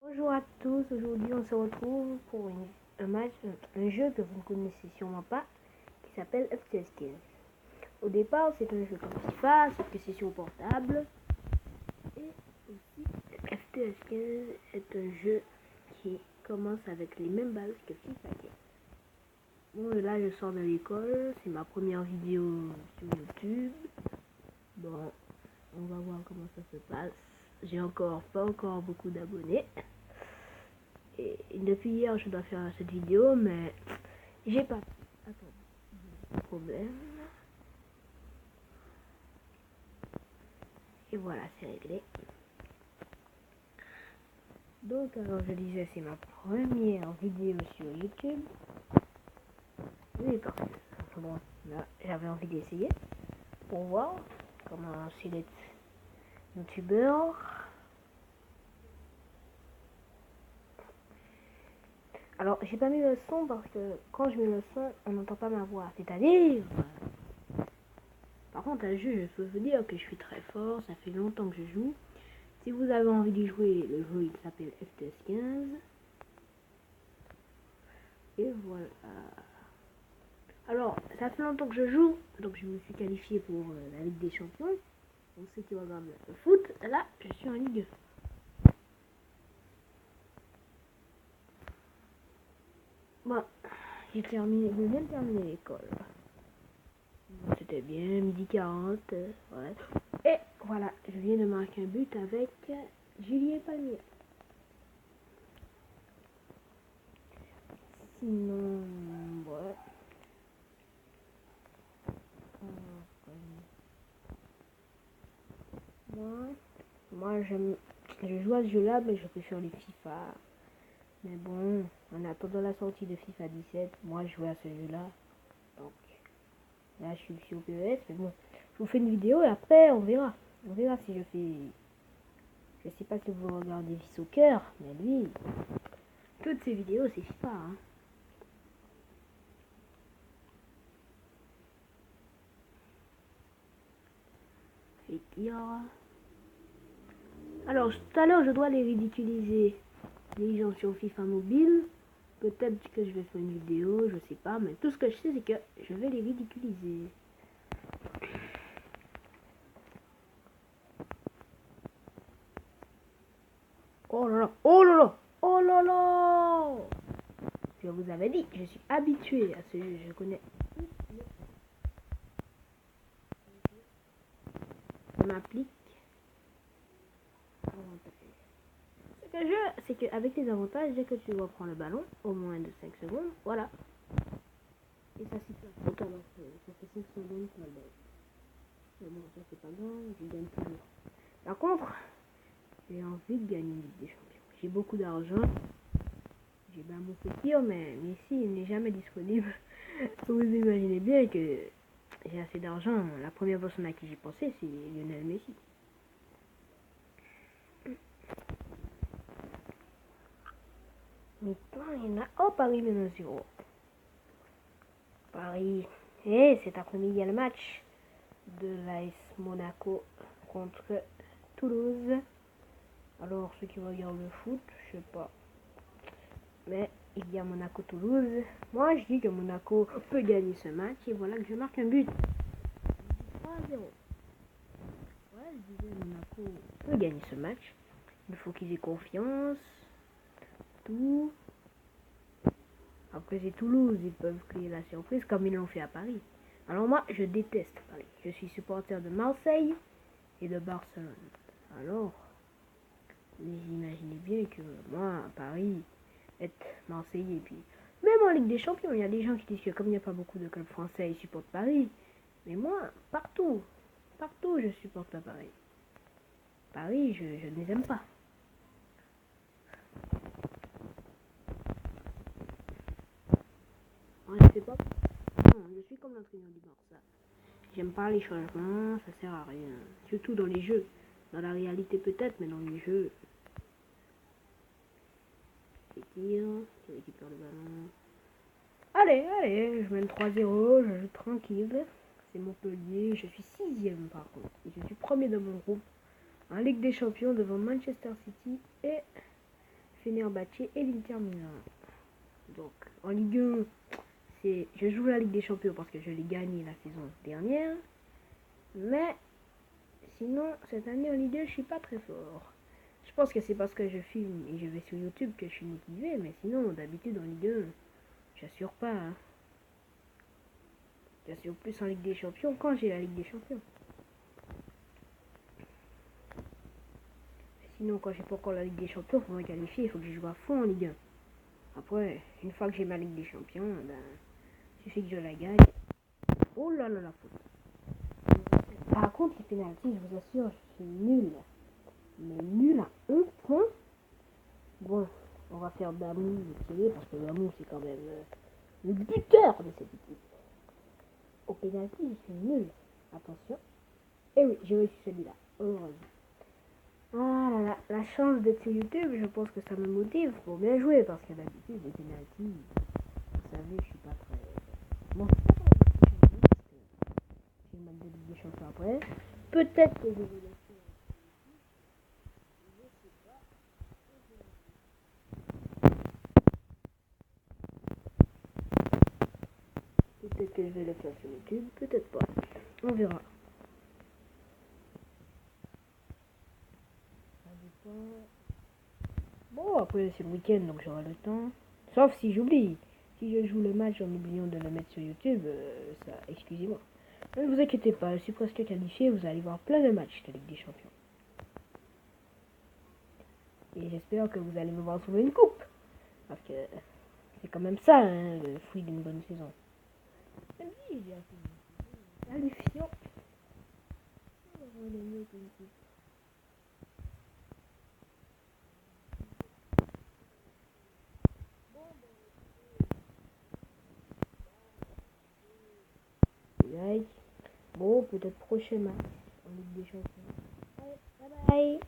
Bonjour à tous, aujourd'hui on se retrouve pour un jeu que vous ne connaissez sûrement pas, qui s'appelle FPS 15. Au départ c'est un jeu comme FIFA, sauf que c'est sur portable. Et aussi FPS 15 est un jeu qui commence avec les mêmes bases que FIFA 15. Bon, là je sors de l'école, c'est ma première vidéo sur YouTube. Bon, on va voir comment ça se passe. J'ai pas encore beaucoup d'abonnés. Et depuis hier, je dois faire cette vidéo, mais j'ai pas. Attends, problème. Et voilà, c'est réglé. Donc, alors je disais, c'est ma première vidéo sur YouTube. Oui, parfait. Bon, là, j'avais envie d'essayer pour voir comment c'est d'être youtubeur. Alors, j'ai pas mis le son parce que quand je mets le son, on n'entend pas ma voix. C'est-à-dire, par contre, à jeu, je peux vous dire que je suis très fort. Ça fait longtemps que je joue. Si vous avez envie d'y jouer, le jeu il s'appelle FPS 15. Et voilà. Alors, ça fait longtemps que je joue, donc je me suis qualifié pour la Ligue des Champions. Pour ceux qui regardent le foot, là, je suis en Ligue 1. Bon, je viens de terminer l'école. C'était bien, midi 40. Ouais. Et voilà, je viens de marquer un but avec Julien Palmier. Sinon, ouais. Moi je joue à ce jeu-là, mais je préfère les FIFA. Mais bon, en attendant la sortie de FIFA 17, moi je joue à ce jeu-là. Donc là, je suis sur PES, mais bon, je vous fais une vidéo et après on verra. On verra si je fais. Je sais pas si vous regardez V-Soccer, mais lui, toutes ces vidéos c'est FIFA. Hein. Et dire. Alors tout à l'heure, je dois les ridiculiser. Les gens sur FIFA mobile. Peut-être que je vais faire une vidéo, je sais pas, mais tout ce que je sais, c'est que je vais les ridiculiser. Oh là là, oh là là, oh là là! Je vous avais dit, je suis habitué à ce jeu, je connais. Je m'applique. Ce que je, c'est qu'avec les avantages, dès que tu reprends le ballon, au moins de 5 secondes, voilà. Et ça c'est ça. Donc alors, ça fait 5 secondes pour le ballon. Mais bon, ça c'est pas grave, je gagne toujours. Par contre, j'ai envie de gagner une Ligue des Champions. J'ai beaucoup d'argent. J'ai bien mon petit, mais ici, il n'est jamais disponible. Vous imaginez bien que j'ai assez d'argent. La première personne à qui j'ai pensé, c'est Lionel Messi. Maintenant, il y en a. Oh, Paris mène 0. Paris. Et cet après-midi, il y a le match de l'AS Monaco contre Toulouse. Alors, ceux qui regardent le foot, je sais pas. Mais il y a Monaco-Toulouse. Moi, je dis que Monaco peut gagner ce match. Et voilà que je marque un but. 3-0. Ouais, je disais Monaco peut gagner ce match. Il faut qu'ils aient confiance. Tout. Après, c'est Toulouse. Ils peuvent créer la surprise comme ils l'ont fait à Paris. Alors moi, je déteste Paris. Je suis supporter de Marseille et de Barcelone. Alors, vous imaginez bien que moi, à Paris, être Marseillais, et puis même en Ligue des Champions, il y a des gens qui disent que comme il n'y a pas beaucoup de clubs français, ils supportent Paris. Mais moi, partout, je supporte pas Paris. Paris, je ne les aime pas. Moi, je sais pas. Non, je suis comme l'entraîneur du Barça. J'aime pas les changements, ça sert à rien. Surtout dans les jeux. Dans la réalité peut-être, mais dans les jeux. C'est tir, qui récupère le ballon. Allez, je mène 3-0, je joue tranquille. C'est Montpellier, je suis 6ème par contre. Et je suis premier de mon groupe en Ligue des Champions devant Manchester City et Fenerbahçe et l'Inter Milan. Donc, en Ligue 1, je joue la Ligue des Champions parce que je l'ai gagnée la saison dernière. Mais, sinon, cette année en Ligue 1, je suis pas très fort. Je pense que c'est parce que je filme et je vais sur YouTube que je suis motivé. Mais sinon, d'habitude, en Ligue 1, j'assure pas. Hein. J'assure plus en Ligue des Champions quand j'ai la Ligue des Champions. Sinon, quand j'ai pas encore la Ligue des Champions, pour me qualifier, il faut que je joue à fond en Ligue 1. Après, une fois que j'ai ma Ligue des Champions, ben, il suffit que je la gagne. Oh là là, la faute. Par contre, les pénaltys, je vous assure, je suis nul. Mais nul à 1 point. Bon, on va faire Damou tirer parce que Damou, c'est quand même le buteur de cette équipe. Au pénalty, je suis nul. Attention. Et oui, j'ai réussi celui-là. Heureusement. Ah là là, la chance d'être sur YouTube, je pense que ça me motive pour bien jouer parce que d'habitude, les pénaltys, vous savez, je suis pas très. Bon, c'est pas grave, j'ai ma Ligue des Champions après. Peut-être que je vais laisser. Peut-être que je vais le faire sur YouTube, peut-être pas. On verra. Ça dépend. Bon, après c'est le week-end donc j'aurai le temps. Sauf si j'oublie. Si je joue le match en oubliant de le mettre sur YouTube, ça, excusez-moi. Ne vous inquiétez pas, je suis presque qualifié, vous allez voir plein de matchs de Ligue des Champions. Et j'espère que vous allez me voir sauver une coupe. Parce que c'est quand même ça, hein, le fruit d'une bonne saison. Qualifiant. Bon, peut-être prochain match en Ligue des Champions. Bye bye.